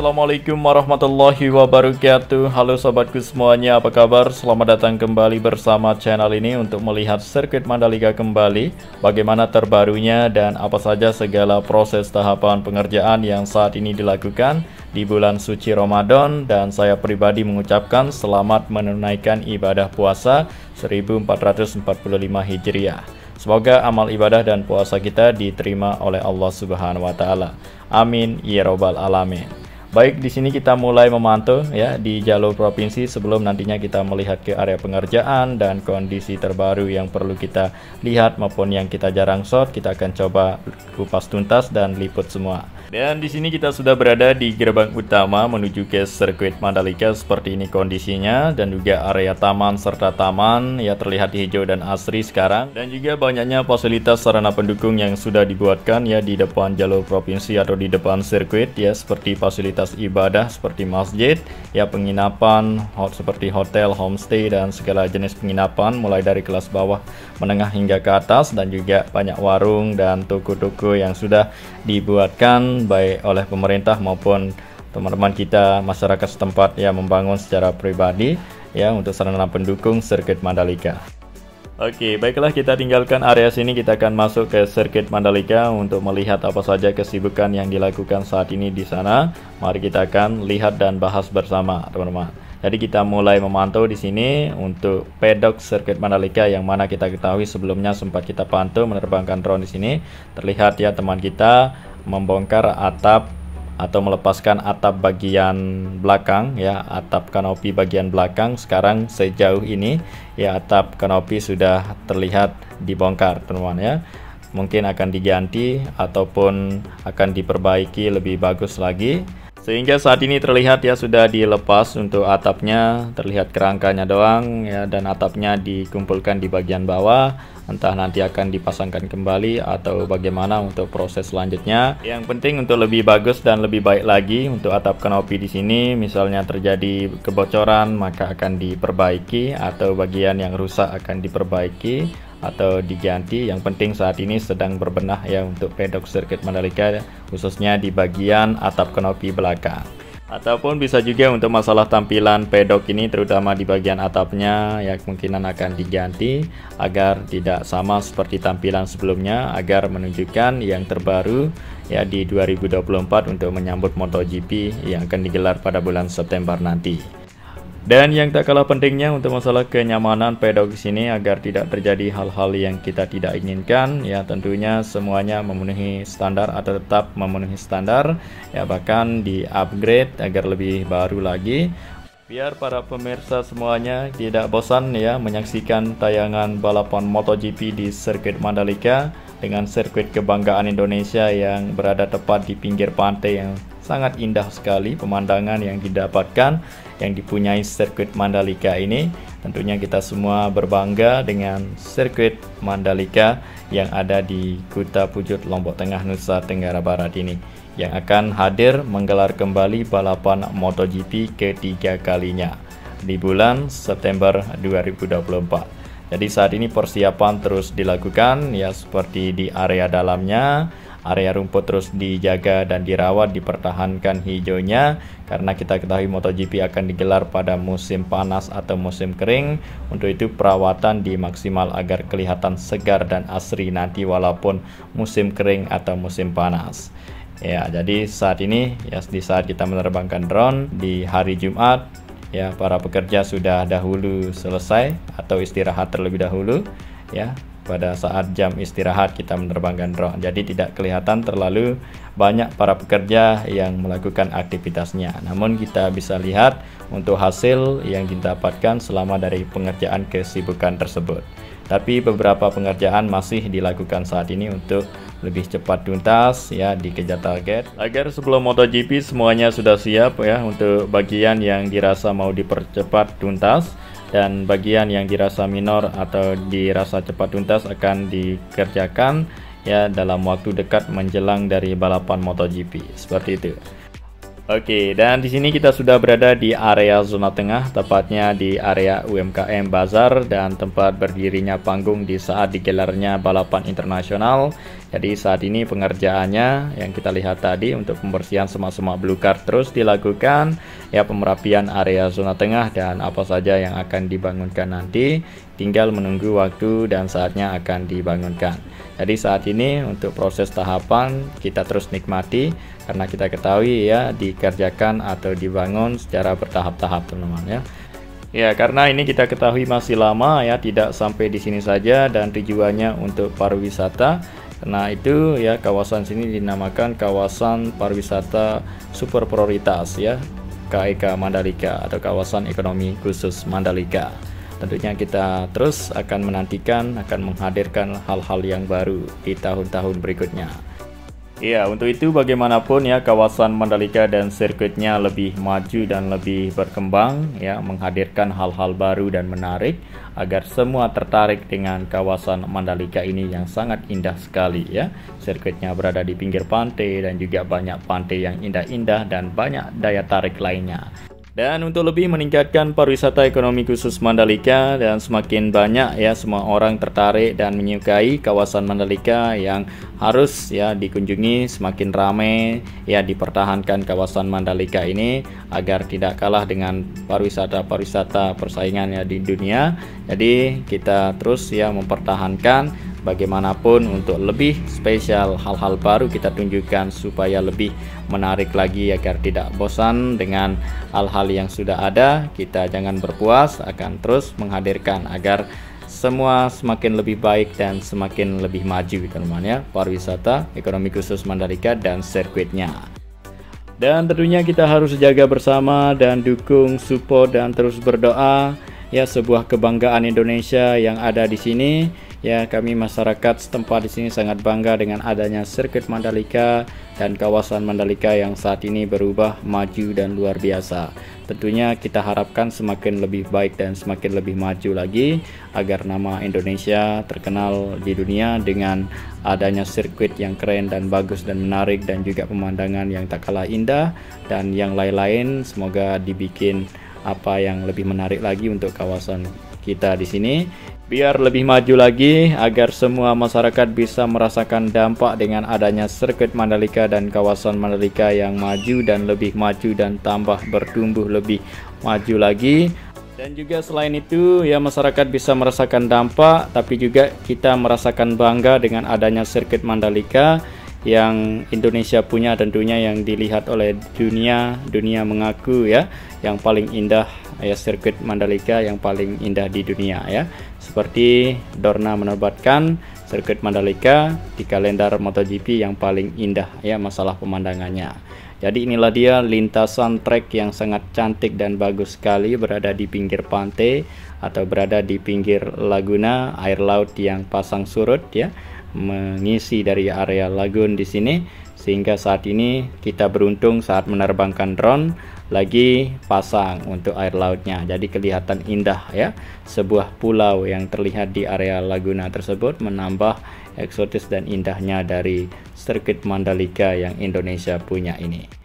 Assalamualaikum warahmatullahi wabarakatuh. Halo sobatku semuanya, apa kabar? Selamat datang kembali bersama channel ini untuk melihat sirkuit Mandalika kembali, bagaimana terbarunya dan apa saja segala proses tahapan pengerjaan yang saat ini dilakukan di bulan suci Ramadan. Dan saya pribadi mengucapkan selamat menunaikan ibadah puasa 1445 Hijriah. Semoga amal ibadah dan puasa kita diterima oleh Allah Subhanahu wa taala. Amin ya robbal alamin. Baik, di sini kita mulai memantau ya di jalur provinsi sebelum nantinya kita melihat ke area pengerjaan dan kondisi terbaru yang perlu kita lihat maupun yang kita jarang shot, kita akan coba kupas tuntas dan liput semua. Dan di sini kita sudah berada di gerbang utama menuju ke sirkuit Mandalika. Seperti ini kondisinya, dan juga area taman serta taman ya terlihat hijau dan asri sekarang, dan juga banyaknya fasilitas sarana pendukung yang sudah dibuatkan ya di depan jalur provinsi atau di depan sirkuit ya, seperti fasilitas ibadah seperti masjid ya, penginapan seperti hotel, homestay dan segala jenis penginapan mulai dari kelas bawah, menengah hingga ke atas, dan juga banyak warung dan toko-toko yang sudah dibuatkan baik oleh pemerintah maupun teman-teman kita masyarakat setempat yang membangun secara pribadi ya untuk sarana pendukung sirkuit Mandalika. Oke, baiklah, kita tinggalkan area sini, kita akan masuk ke sirkuit Mandalika untuk melihat apa saja kesibukan yang dilakukan saat ini di sana. Mari kita akan lihat dan bahas bersama, teman-teman. Jadi kita mulai memantau di sini untuk pedok sirkuit Mandalika yang mana kita ketahui sebelumnya sempat kita pantau menerbangkan drone di sini. Terlihat ya teman kita membongkar atap atau melepaskan atap bagian belakang ya, atap kanopi bagian belakang. Sekarang sejauh ini ya atap kanopi sudah terlihat dibongkar, teman-teman ya. Mungkin akan diganti ataupun akan diperbaiki lebih bagus lagi, sehingga saat ini terlihat ya sudah dilepas untuk atapnya, terlihat kerangkanya doang ya, dan atapnya dikumpulkan di bagian bawah. Entah nanti akan dipasangkan kembali atau bagaimana untuk proses selanjutnya. Yang penting untuk lebih bagus dan lebih baik lagi untuk atap kanopi di sini, misalnya terjadi kebocoran maka akan diperbaiki, atau bagian yang rusak akan diperbaiki atau diganti. Yang penting saat ini sedang berbenah ya untuk pedok sirkuit Mandalika, khususnya di bagian atap kanopi belakang. Ataupun bisa juga untuk masalah tampilan pedok ini, terutama di bagian atapnya ya, kemungkinan akan diganti agar tidak sama seperti tampilan sebelumnya, agar menunjukkan yang terbaru ya di 2024 untuk menyambut MotoGP yang akan digelar pada bulan September nanti. Dan yang tak kalah pentingnya untuk masalah kenyamanan pedok di sini agar tidak terjadi hal-hal yang kita tidak inginkan ya, tentunya semuanya memenuhi standar atau tetap memenuhi standar ya, bahkan di upgrade agar lebih baru lagi, biar para pemirsa semuanya tidak bosan ya menyaksikan tayangan balapan MotoGP di sirkuit Mandalika dengan sirkuit kebanggaan Indonesia yang berada tepat di pinggir pantai yang sangat indah sekali pemandangan yang didapatkan yang dipunyai sirkuit Mandalika ini. Tentunya kita semua berbangga dengan sirkuit Mandalika yang ada di Kuta Pujut, Lombok Tengah, Nusa Tenggara Barat ini, yang akan hadir menggelar kembali balapan MotoGP ketiga kalinya di bulan September 2024. Jadi saat ini persiapan terus dilakukan ya, seperti di area dalamnya, area rumput terus dijaga dan dirawat, dipertahankan hijaunya, karena kita ketahui MotoGP akan digelar pada musim panas atau musim kering. Untuk itu perawatan dimaksimal agar kelihatan segar dan asri nanti walaupun musim kering atau musim panas. Ya, jadi saat ini ya, di saat kita menerbangkan drone di hari Jumat ya, para pekerja sudah dahulu selesai atau istirahat terlebih dahulu ya. Pada saat jam istirahat kita menerbangkan drone, jadi tidak kelihatan terlalu banyak para pekerja yang melakukan aktivitasnya. Namun kita bisa lihat untuk hasil yang didapatkan selama dari pengerjaan kesibukan tersebut. Tapi beberapa pengerjaan masih dilakukan saat ini untuk lebih cepat tuntas ya, dikejar target agar sebelum MotoGP semuanya sudah siap ya, untuk bagian yang dirasa mau dipercepat tuntas, dan bagian yang dirasa minor atau dirasa cepat tuntas akan dikerjakan ya dalam waktu dekat menjelang dari balapan MotoGP, seperti itu. Oke, dan di sini kita sudah berada di area zona tengah, tepatnya di area UMKM Bazar dan tempat berdirinya panggung di saat digelarnya balapan internasional Jadi saat ini pengerjaannya yang kita lihat tadi untuk pembersihan semak-semak blue card terus dilakukan, ya, pemerapian area zona tengah dan apa saja yang akan dibangunkan nanti tinggal menunggu waktu dan saatnya akan dibangunkan. Jadi saat ini untuk proses tahapan kita terus nikmati karena kita ketahui ya dikerjakan atau dibangun secara bertahap-tahap teman-teman ya. Ya, karena ini kita ketahui masih lama ya, tidak sampai di sini saja dan tujuannya untuk pariwisata. Karena itu ya kawasan sini dinamakan kawasan pariwisata super prioritas ya, KEK Mandalika atau kawasan ekonomi khusus Mandalika. Tentunya kita terus akan menantikan akan menghadirkan hal-hal yang baru di tahun-tahun berikutnya. Ya, untuk itu bagaimanapun ya kawasan Mandalika dan sirkuitnya lebih maju dan lebih berkembang ya, menghadirkan hal-hal baru dan menarik agar semua tertarik dengan kawasan Mandalika ini yang sangat indah sekali ya. Sirkuitnya berada di pinggir pantai dan juga banyak pantai yang indah-indah dan banyak daya tarik lainnya. Dan untuk lebih meningkatkan pariwisata ekonomi khusus Mandalika dan semakin banyak ya semua orang tertarik dan menyukai kawasan Mandalika yang harus ya dikunjungi, semakin ramai ya dipertahankan kawasan Mandalika ini agar tidak kalah dengan pariwisata persaingannya di dunia. Jadi kita terus ya mempertahankan bagaimanapun untuk lebih spesial, hal-hal baru kita tunjukkan supaya lebih menarik lagi agar tidak bosan dengan hal-hal yang sudah ada. Kita jangan berpuas, akan terus menghadirkan agar semua semakin lebih baik dan semakin lebih maju teman-teman ya, pariwisata ekonomi khusus Mandalika dan sirkuitnya. Dan tentunya kita harus jaga bersama dan dukung, support dan terus berdoa ya, sebuah kebanggaan Indonesia yang ada di sini. Ya, kami masyarakat setempat di sini sangat bangga dengan adanya sirkuit Mandalika dan kawasan Mandalika yang saat ini berubah, maju dan luar biasa. Tentunya kita harapkan semakin lebih baik dan semakin lebih maju lagi agar nama Indonesia terkenal di dunia dengan adanya sirkuit yang keren dan bagus dan menarik dan juga pemandangan yang tak kalah indah dan yang lain-lain. Semoga dibikin apa yang lebih menarik lagi untuk kawasan kita di sini, biar lebih maju lagi agar semua masyarakat bisa merasakan dampak dengan adanya sirkuit Mandalika dan kawasan Mandalika yang maju dan lebih maju dan tambah bertumbuh lebih maju lagi. Dan juga selain itu ya masyarakat bisa merasakan dampak, tapi juga kita merasakan bangga dengan adanya sirkuit Mandalika yang Indonesia punya, tentunya yang dilihat oleh dunia mengaku ya yang paling indah ya, sirkuit Mandalika yang paling indah di dunia ya. Seperti Dorna menerbitkan sirkuit Mandalika di kalender MotoGP yang paling indah ya masalah pemandangannya. Jadi inilah dia lintasan trek yang sangat cantik dan bagus sekali, berada di pinggir pantai atau berada di pinggir laguna, air laut yang pasang surut ya, mengisi dari area lagun di sini, sehingga saat ini kita beruntung saat menerbangkan drone lagi pasang untuk air lautnya, jadi kelihatan indah ya, sebuah pulau yang terlihat di area laguna tersebut, menambah eksotis dan indahnya dari sirkuit Mandalika yang Indonesia punya ini.